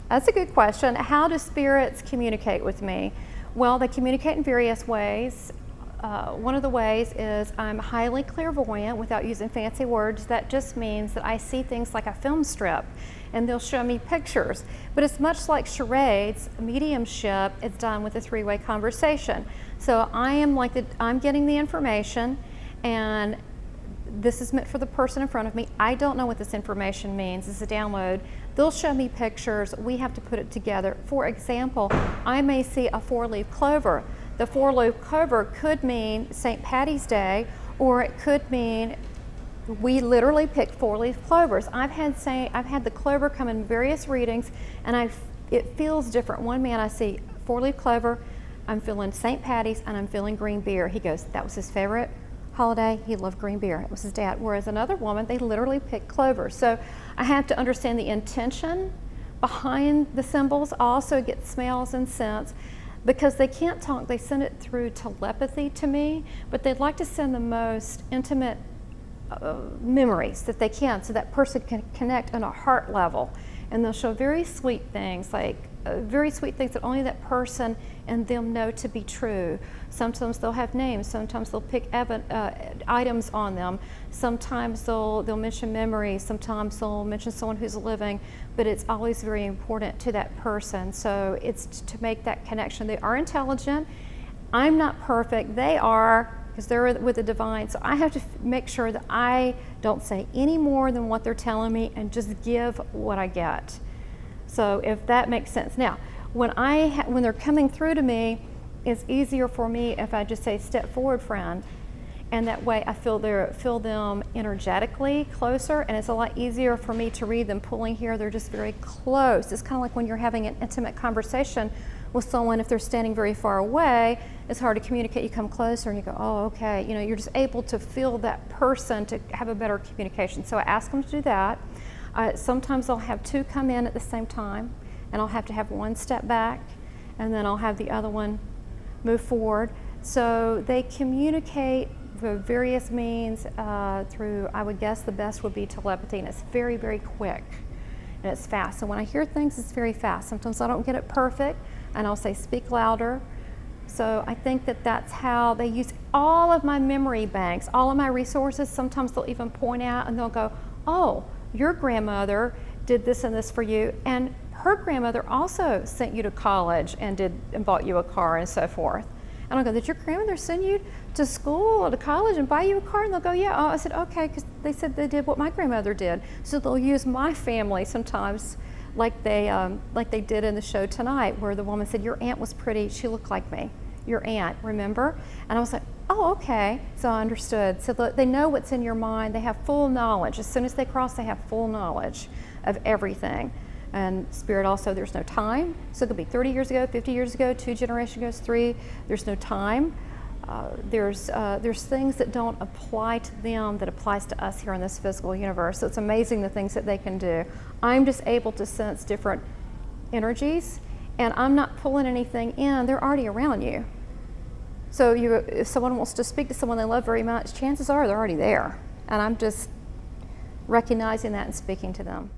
That's a good question. How do spirits communicate with me? Well, they communicate in various ways. One of the ways is I'm highly clairvoyant without using fancy words. That just means that I see things like a film strip and they'll show me pictures. But it's much like charades. Mediumship is done with a three-way conversation. So I'm getting the information, and this is meant for the person in front of me. I don't know what this information means. It's a download. They'll show me pictures. We have to put it together. For example, I may see a four-leaf clover. The four-leaf clover could mean St. Patty's Day, or it could mean we literally pick four-leaf clovers. I've had the clover come in various readings, and it feels different. One man I see four-leaf clover, I'm feeling St. Patty's, and I'm feeling green beer. He goes, that was his favorite holiday. He loved green beer. It was his dad. Whereas another woman, they literally picked clover. So I have to understand the intention behind the symbols. I also get smells and scents. Because they can't talk, they send it through telepathy to me, but they'd like to send the most intimate memories that they can, so that person can connect on a heart level. And they'll show very sweet things, like very sweet things that only that person and them know to be true. Sometimes they'll have names, sometimes they'll pick items on them, sometimes they'll mention memories, sometimes they'll mention someone who's living, but it's always very important to that person. So it's to make that connection. They are intelligent. I'm not perfect. They are, because they're with the divine. So I have to make sure that I don't say any more than what they're telling me and just give what I get. So if that makes sense. Now, when they're coming through to me, it's easier for me if I just say, step forward, friend. And that way I feel them energetically closer, and it's a lot easier for me to read them pulling here. They're just very close. It's kind of like when you're having an intimate conversation with someone. If they're standing very far away, it's hard to communicate. You come closer and you go, oh, okay. You know, you're just able to feel that person to have a better communication. So I ask them to do that. Sometimes I'll have two come in at the same time, and I'll have to have one step back, and then I'll have the other one move forward. So they communicate through various means through, I would guess the best would be telepathy, and it's very, very quick, and it's fast. So when I hear things, it's very fast. Sometimes I don't get it perfect, and I'll say, speak louder. So I think that that's how they use all of my memory banks, all of my resources. Sometimes they'll even point out and they'll go, oh, your grandmother did this and this for you, and her grandmother also sent you to college and bought you a car and so forth. And I'll go, did your grandmother send you to school or to college and buy you a car? And they'll go, yeah. Oh, I said, okay, because they said they did what my grandmother did. So they'll use my family sometimes, like they did in the show tonight, where the woman said, your aunt was pretty, she looked like me. Your aunt, remember? And I was like, oh, okay. So I understood. So they know what's in your mind. They have full knowledge. As soon as they cross, they have full knowledge of everything. And spirit also, there's no time. So it could be 30 years ago, 50 years ago, 2 generations ago, 3. There's no time. There's things that don't apply to them that applies to us here in this physical universe. So it's amazing the things that they can do. I'm just able to sense different energies, and I'm not pulling anything in. They're already around you. So if someone wants to speak to someone they love very much, chances are they're already there. And I'm just recognizing that and speaking to them.